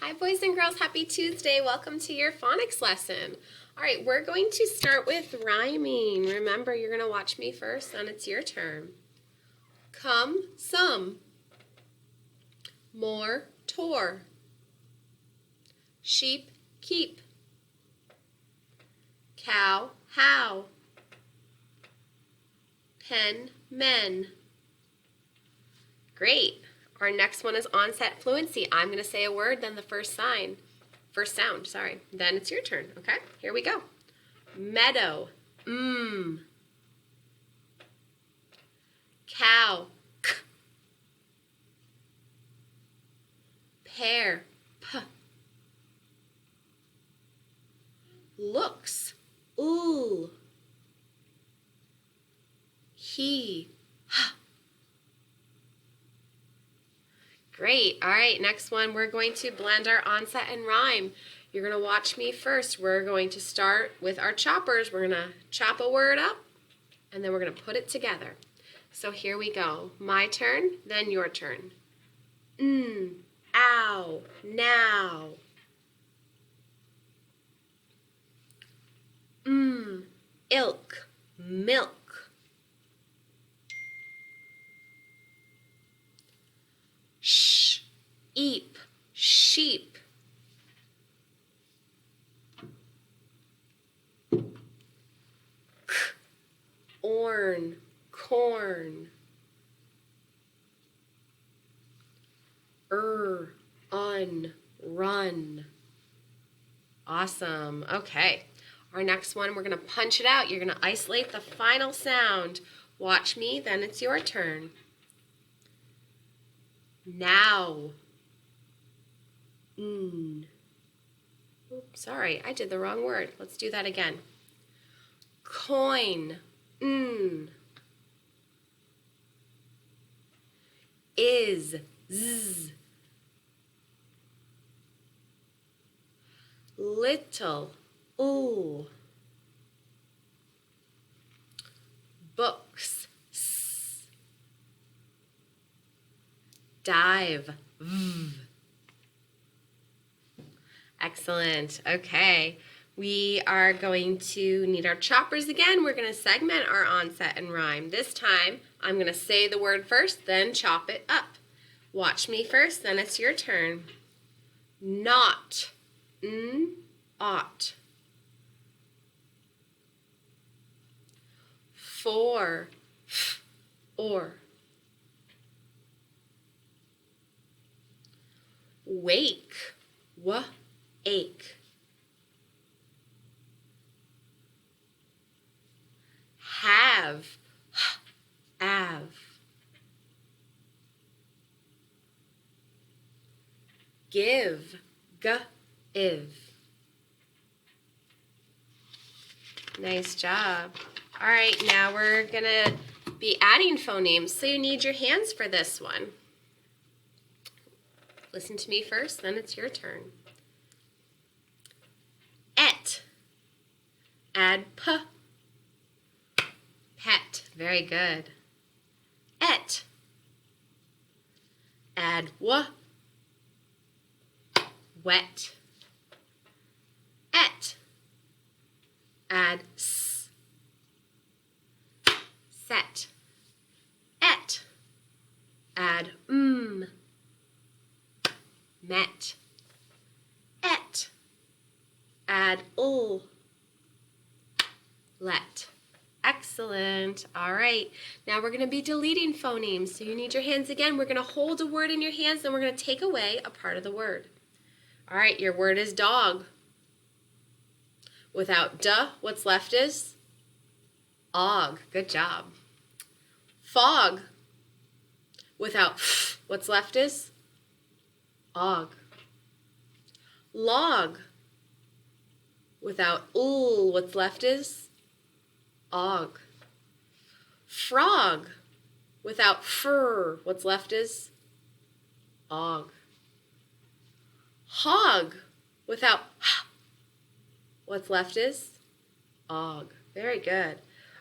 Hi boys and girls, happy Tuesday. Welcome to your phonics lesson. All right, we're going to start with rhyming. Remember, you're going to watch me first, then it's your turn. Come, some. More, tore. Sheep, keep. Cow, how. Pen, men. Great. Our next one is onset fluency. I'm going to say a word, then the first sound, Then it's your turn, okay? Here we go. Meadow, Cow, k. Pear, p. Looks, ooh. He, h. Great. All right, next one, we're going to blend our onset and rhyme. You're going to watch me first. We're going to start with our choppers. We're going to chop a word up, and then we're going to put it together. So here we go. My turn, then your turn. Ow, now. Ilk, milk. Eep, sheep. Orn, corn. Run. Awesome. Okay. Our next one, we're going to punch it out. You're going to isolate the final sound. Watch me, then it's your turn. Now. Oops, sorry, I did the wrong word. Let's do that again. Coin. Is. Z. Little. Ooh. Books. S. Dive. V. Excellent. Okay. We are going to need our choppers again. We're going to segment our onset and rhyme. This time, I'm going to say the word first, then chop it up. Watch me first, then it's your turn. Not. Ought. For. Or. Wake. Ache. Have. Av. Give. Iv. Nice job. All right, now we're going to be adding phonemes, so you need your hands for this one. Listen to me first, then it's your turn. Et. Add p. Pet. Very good. Et. Add w. Wet. Et. Add s. Set. Et. Add met. Et. Add ul. Let. Excellent. All right. Now we're going to be deleting phonemes. So you need your hands again. We're going to hold a word in your hands, then we're going to take away a part of the word. All right. Your word is dog. Without duh, what's left is og. Good job. Fog. Without f, what's left is og. Log. Without ul, what's left is og. Frog. Without fur, what's left is og. Hog. Without h, what's left is og. Very good.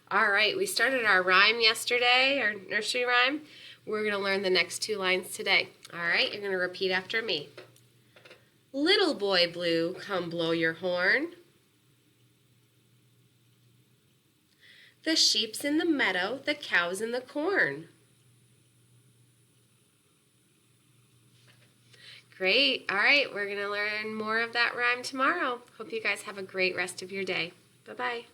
All right, we started our rhyme yesterday, our nursery rhyme. We're going to learn the next two lines today. All right, you're going to repeat after me. Little boy blue, come blow your horn. The sheep's in the meadow, the cow's in the corn. Great. All right, we're going to learn more of that rhyme tomorrow. Hope you guys have a great rest of your day. Bye-bye.